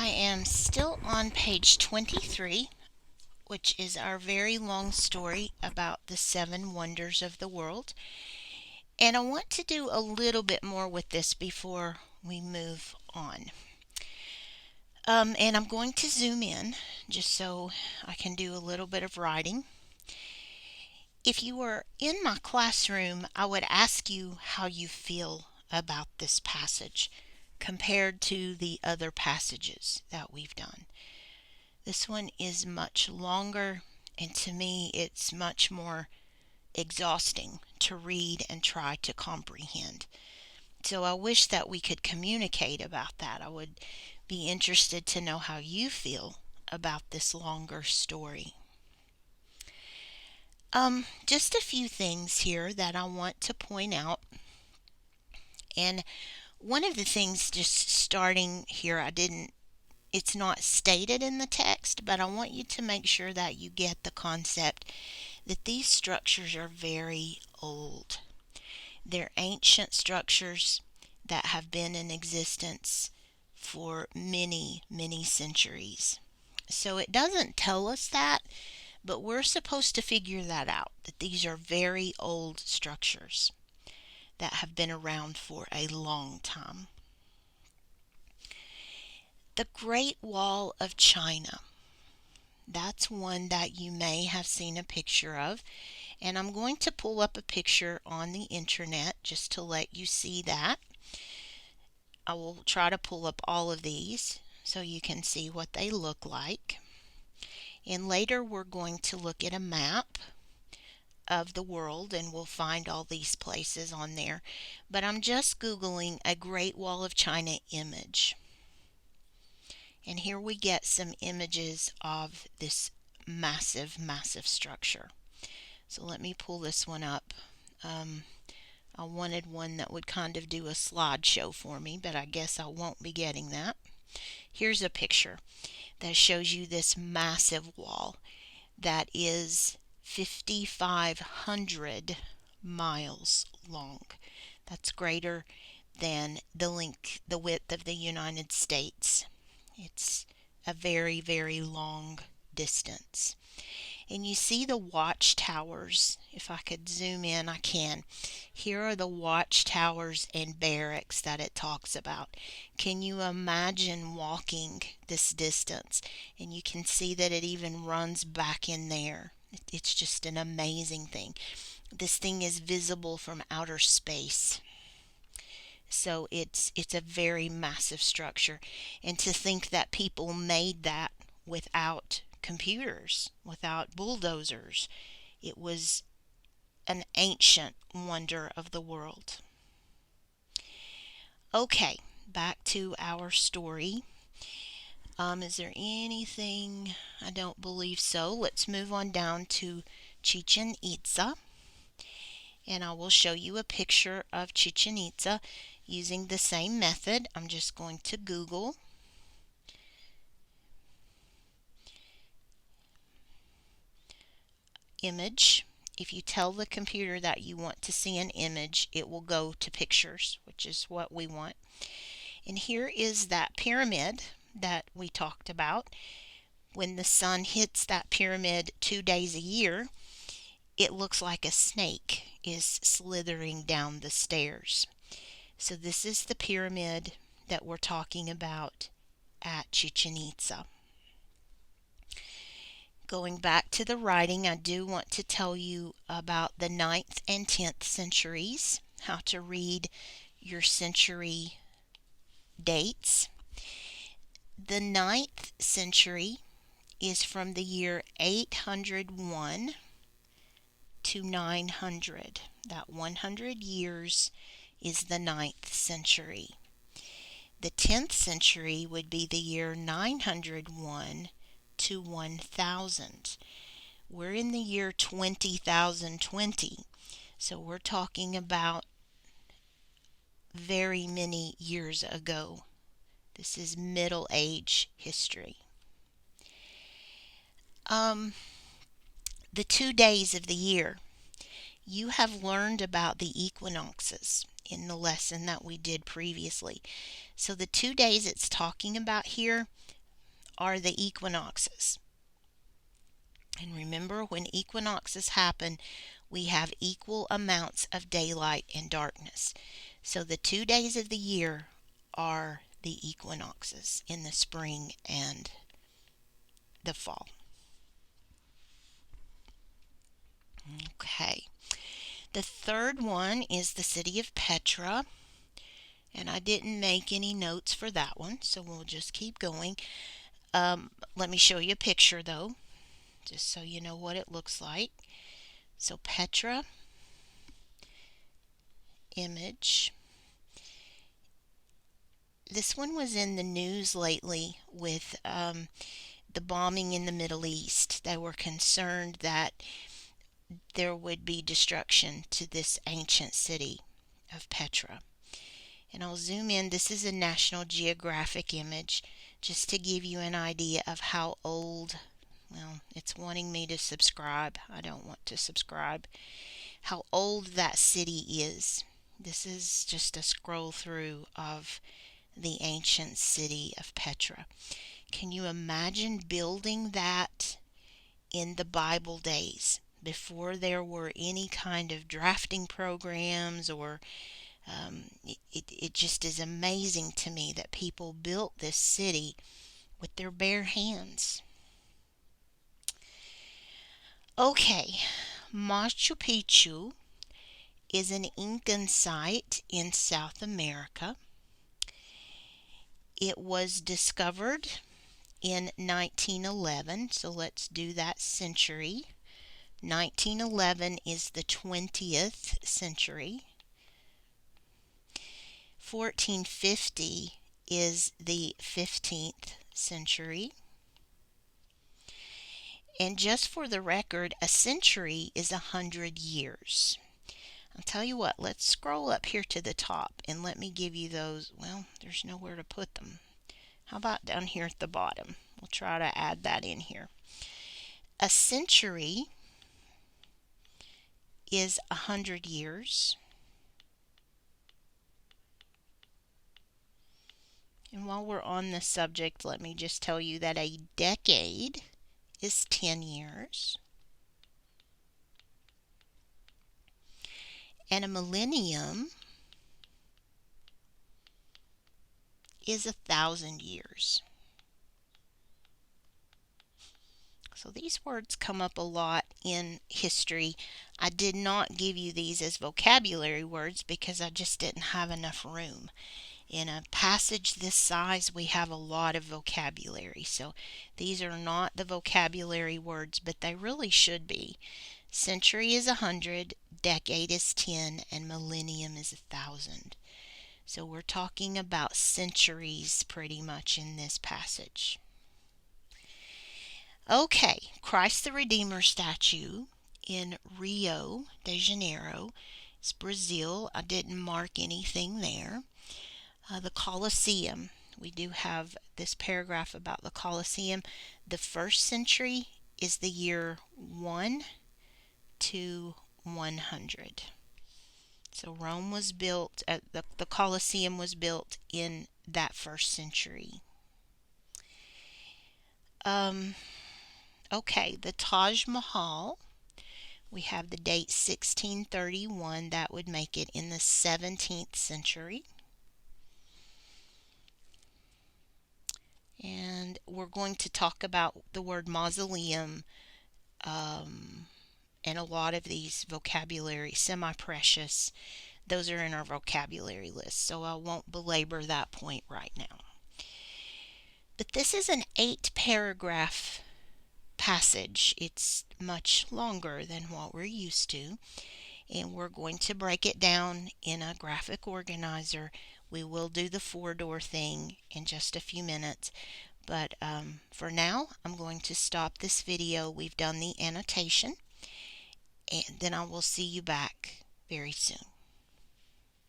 I am still on page 23, which is our very long story about the 7 wonders of the world. And I want to do a little bit more with this before we move on. And I'm going to zoom in just so I can do a little bit of writing. If you were in my classroom, I would ask you how you feel about this passage compared to the other passages that we've done. This one is much longer, and to me, it's much more exhausting to read and try to comprehend. So I wish that we could communicate about that. I would be interested to know how you feel about this longer story. Just a few things here that I want to point out. And one of the things, just starting here, it's not stated in the text, but I want you to make sure that you get the concept that these structures are very old. They're ancient structures that have been in existence for many, many centuries. So it doesn't tell us that, but we're supposed to figure that out, that these are very old structures that have been around for a long time. The Great Wall of China. That's one that you may have seen a picture of. And I'm going to pull up a picture on the internet just to let you see that. I will try to pull up all of these so you can see what they look like. And later we're going to look at a map of the world and we'll find all these places on there. But I'm just Googling a Great Wall of China image. And here we get some images of this massive, massive structure. So let me pull this one up. I wanted one that would kind of do a slideshow for me, but I guess I won't be getting that. Here's a picture that shows you this massive wall that is 5,500 miles long. That's greater than the width of the United States. It's a very, very long distance. And you see the watchtowers. If I could zoom in, I can. Here are the watchtowers and barracks that it talks about. Can you imagine walking this distance? And you can see that it even runs back in there. It's just an amazing thing. This thing is visible from outer space. So it's a very massive structure. And to think that people made that without computers, without bulldozers. It was an ancient wonder of the world. Okay, back to our story. Is there anything? I don't believe so. Let's move on down to Chichen Itza. And I will show you a picture of Chichen Itza using the same method. I'm just going to Google image. If you tell the computer that you want to see an image, it will go to pictures, which is what we want. And here is that pyramid that we talked about. When the sun hits that pyramid 2 days a year, it looks like a snake is slithering down the stairs. So this is the pyramid that we're talking about at Chichen Itza. Going back to the writing, I do want to tell you about the 9th and 10th centuries, how to read your century dates. The 9th century is from the year 801 to 900. That 100 years is the 9th century. The 10th century would be the year 901 to 1000. We're in the year 20,020, so we're talking about very many years ago. This is Middle Age history. The 2 days of the year. You have learned about the equinoxes in the lesson that we did previously. So the 2 days it's talking about here are the equinoxes. And remember, when equinoxes happen, we have equal amounts of daylight and darkness. So the 2 days of the year are the equinoxes in the spring and the fall. Okay. The third one is the city of Petra. And I didn't make any notes for that one, so we'll just keep going. Let me show you a picture though, just so you know what it looks like. So Petra, image. This one was in the news lately with the bombing in the Middle East. They were concerned that there would be destruction to this ancient city of Petra. And I'll zoom in. This is a National Geographic image just to give you an idea of how old, well, it's wanting me to subscribe. I don't want to subscribe. How old that city is. This is just a scroll through of the ancient city of Petra. Can you imagine building that in the Bible days, before there were any kind of drafting programs or it just is amazing to me that people built this city with their bare hands. Okay, Machu Picchu is an Incan site in South America. It was discovered in 1911, so let's do that century. 1911 is the 20th century. 1450 is the 15th century. And just for the record, a century is 100 years. I'll tell you what, let's scroll up here to the top and let me give you those. Well, there's nowhere to put them. How about down here at the bottom? We'll try to add that in here. A century is 100 years. And while we're on this subject, let me just tell you that a decade is 10 years. And a millennium is 1,000 years. So these words come up a lot in history. I did not give you these as vocabulary words because I just didn't have enough room. In a passage this size, we have a lot of vocabulary. So these are not the vocabulary words, but they really should be. Century is 100, decade is 10, and millennium is 1,000. So we're talking about centuries pretty much in this passage. Okay, Christ the Redeemer statue in Rio de Janeiro. It's Brazil. I didn't mark anything there. The Colosseum. We do have this paragraph about the Colosseum. The first century is the year 1 to 100. So Rome was built, the Colosseum was built in that first century. Okay, the Taj Mahal. We have the date 1631. That would make it in the 17th century. And we're going to talk about the word mausoleum and a lot of these vocabulary, semi-precious. Those are in our vocabulary list, so I won't belabor that point right now. But this is an 8-paragraph passage. It's much longer than what we're used to, and we're going to break it down in a graphic organizer. We will do the 4-door thing in just a few minutes, but for now I'm going to stop this video. We've done the annotation, and then I will see you back very soon.